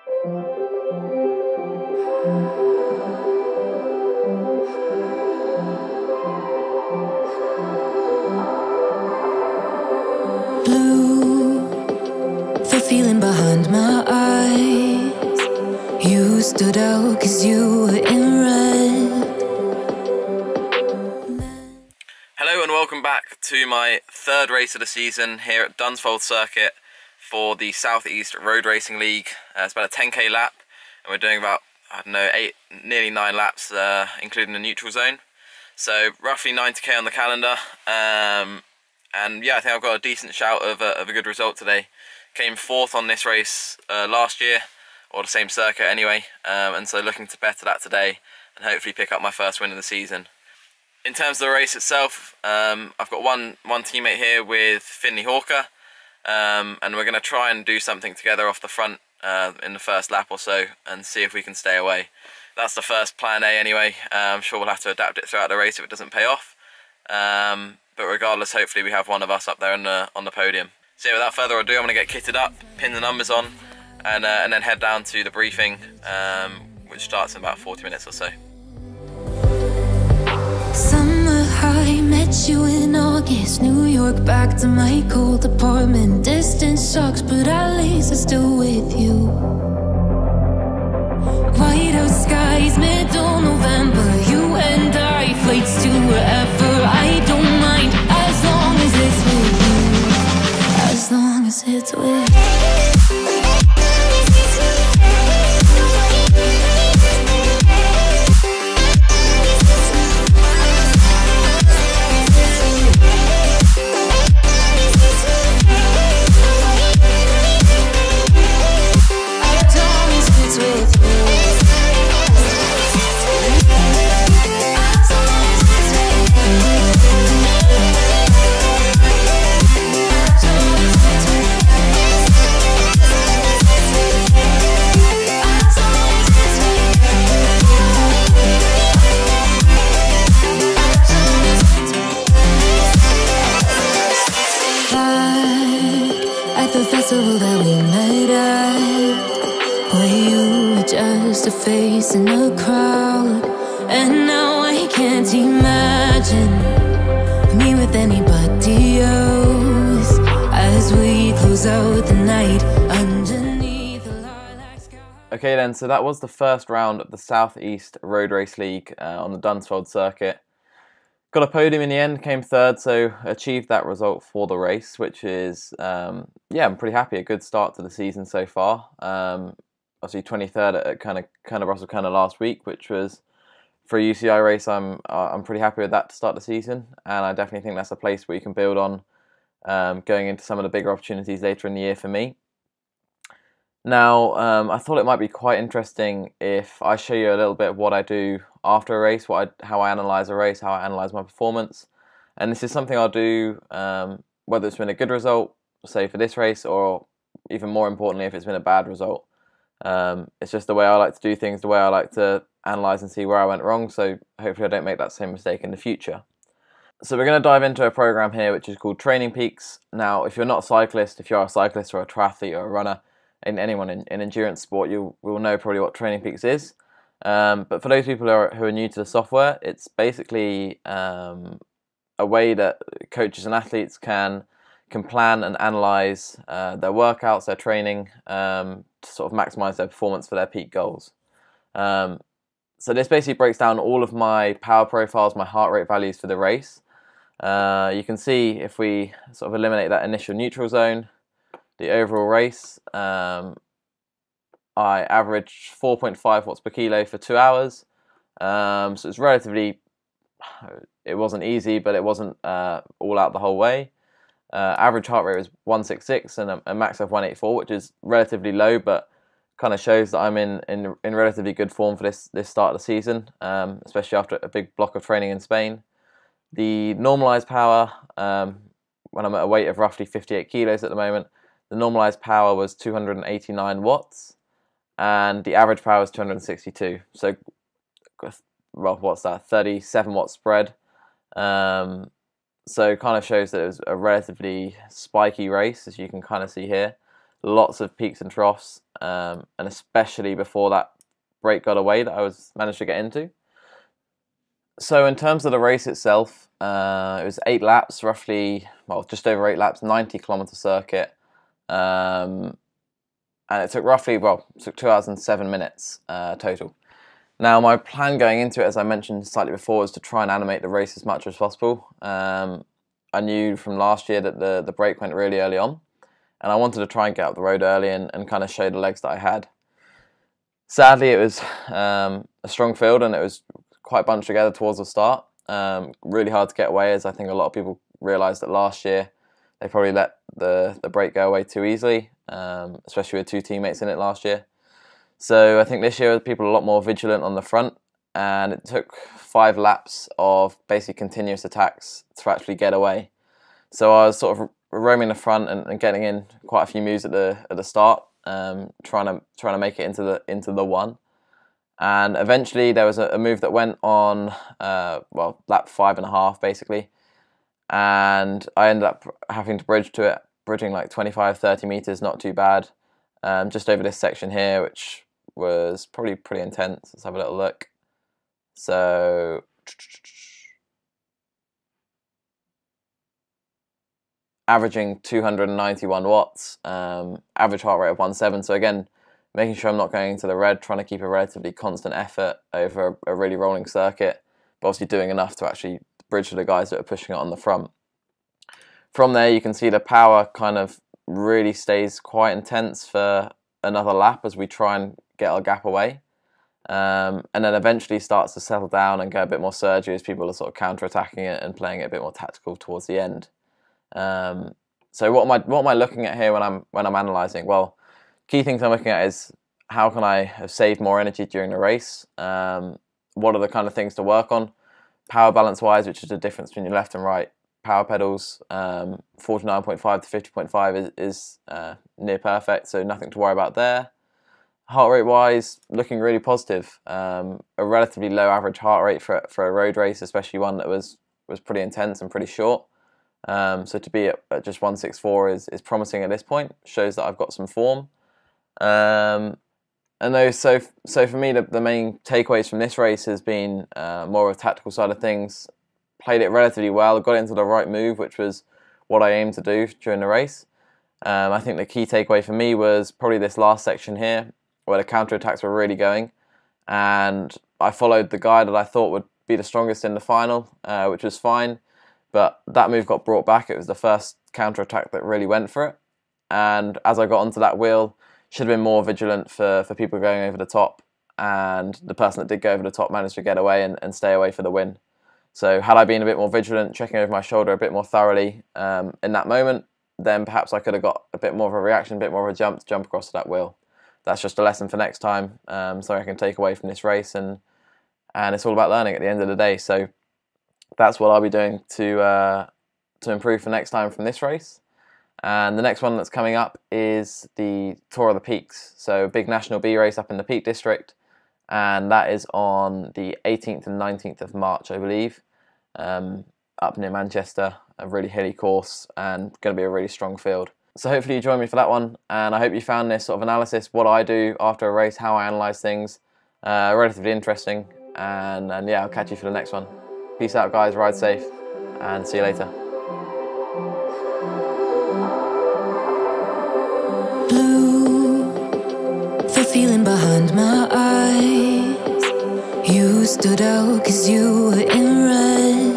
Blue, the feeling behind my eyes. You stood out 'cause you were in red. Hello and welcome back to my third race of the season here at Dunsfold Circuit for the Southeast Road Racing League. It's about a 10k lap, and we're doing about, I don't know, nearly 9 laps, including the neutral zone. So roughly 90k on the calendar, and yeah, I think I've got a decent shout of a good result today. Came 4th on this race last year, or the same circuit anyway, and so looking to better that today and hopefully pick up my first win of the season. In terms of the race itself, I've got one teammate here with Finley Hawker, and we're going to try and do something together off the front in the first lap or so and see if we can stay away. That's the first plan A anyway. I'm sure we'll have to adapt it throughout the race if it doesn't pay off. But regardless, hopefully we have one of us up there on the podium. So yeah, without further ado, I'm going to get kitted up, pin the numbers on, and then head down to the briefing, which starts in about 40 minutes or so. Summer high, met you in August. New York, back to my cold apartment. Distance sucks, but at least I'm still with you. White out skies, middle November. You and I, flights to wherever. I don't mind, as long as it's with you. As long as it's with you. That we met at, where you were just a face in a crowd, and now I can't imagine me with anybody else as we close out the night underneath the lilac sky. Okay then, so that was the first round of the Southeast Road Race League on the Dunsfold Circuit. Got a podium in the end, came 3rd, so achieved that result for the race, which is, yeah, I'm pretty happy. A good start to the season so far. Obviously 23rd at kind of Russell Kerner last week, which was, for a UCI race, I'm pretty happy with that to start the season, and I definitely think that's a place where you can build on going into some of the bigger opportunities later in the year for me. Now, I thought it might be quite interesting if I show you a little bit of what I do after a race, how I analyse a race, how I analyse my performance. And this is something I'll do whether it's been a good result, say for this race, or even more importantly, if it's been a bad result. It's just the way I like to do things, the way I like to analyse and see where I went wrong, so hopefully I don't make that same mistake in the future. So we're going to dive into a program here which is called TRAININGPEAKS. Now, if you're not a cyclist, if you're a cyclist or a triathlete or a runner, and anyone in endurance sport, you will know probably what TRAININGPEAKS is. But for those people who are new to the software, it's basically a way that coaches and athletes can plan and analyse their workouts, their training, to sort of maximise their performance for their peak goals. So this basically breaks down all of my power profiles, my heart rate values for the race. You can see if we sort of eliminate that initial neutral zone, the overall race, I averaged 4.5 watts per kilo for 2 hours. So it's relatively, it wasn't easy, but it wasn't all out the whole way. Average heart rate was 166 and a max of 184, which is relatively low, but kind of shows that I'm in relatively good form for this start of the season, especially after a big block of training in Spain. The normalised power, when I'm at a weight of roughly 58 kilos at the moment, the normalised power was 289 watts, and the average power was 262. So, well, what's that? 37 watt spread. So it kind of shows that it was a relatively spiky race, as you can kind of see here. lots of peaks and troughs, and especially before that break got away that I managed to get into. So in terms of the race itself, it was 8 laps, roughly, well, just over 8 laps, 90-kilometer circuit, and it took roughly, well, it took 2 hours and 7 minutes total. Now, my plan going into it, as I mentioned slightly before, was to try and animate the race as much as possible. I knew from last year that the break went really early on, and I wanted to try and get up the road early and kind of show the legs that I had. Sadly, it was a strong field, and it was quite bunched together towards the start. Really hard to get away, as I think a lot of people realised that last year they probably let the break go away too easily, especially with 2 teammates in it last year. So I think this year people are a lot more vigilant on the front, and it took 5 laps of basically continuous attacks to actually get away. So I was sort of roaming the front and getting in quite a few moves at the start, trying to make it into the one. And eventually there was a move that went on, well, lap 5.5 basically, and I ended up having to bridge to it, bridging like 25-30 meters, not too bad, just over this section here, which was probably pretty intense. Let's have a little look. So averaging 291 watts, average heart rate of 1.7. So again, making sure I'm not going into the red, trying to keep a relatively constant effort over a really rolling circuit, but obviously doing enough to actually bridge to the guys that are pushing it on the front. From there, you can see the power kind of really stays quite intense for another lap as we try and get our gap away, and then eventually starts to settle down and go a bit more surgy as people are sort of counter-attacking it and playing it a bit more tactical towards the end. So what am I looking at here when I'm analysing? Well, key things I'm looking at is how can I have saved more energy during the race? What are the kind of things to work on? Power balance wise, which is the difference between your left and right power pedals, 49.5 to 50.5 is near perfect, so nothing to worry about there. Heart rate wise, looking really positive. A relatively low average heart rate for a road race, especially one that was pretty intense and pretty short. So to be at just 164 is promising at this point. Shows that I've got some form. And so for me, the main takeaways from this race has been more of a tactical side of things. Played it relatively well, got into the right move, which was what I aimed to do during the race. I think the key takeaway for me was probably this last section here, where the counter-attacks were really going, and I followed the guy that I thought would be the strongest in the final, which was fine, but that move got brought back. It was the first counter-attack that really went for it, and as I got onto that wheel, should have been more vigilant for people going over the top, and the person that did go over the top managed to get away and stay away for the win. So had I been a bit more vigilant, checking over my shoulder a bit more thoroughly in that moment, then perhaps I could have got a bit more of a reaction, a bit more of a jump across to that wheel. That's just a lesson for next time, so I can take away from this race, and it's all about learning at the end of the day. So that's what I'll be doing to improve for next time from this race. And the next one that's coming up is the Tour of the Peaks, so a big National B race up in the Peak District, and that is on the 18th and 19th of March, I believe, up near Manchester, a really hilly course and going to be a really strong field. So hopefully you join me for that one, and I hope you found this sort of analysis, what I do after a race, how I analyse things, relatively interesting, and yeah, I'll catch you for the next one. Peace out guys, ride safe, and see you later. Blue, the feeling behind my eyes. You stood out 'cause you were in red.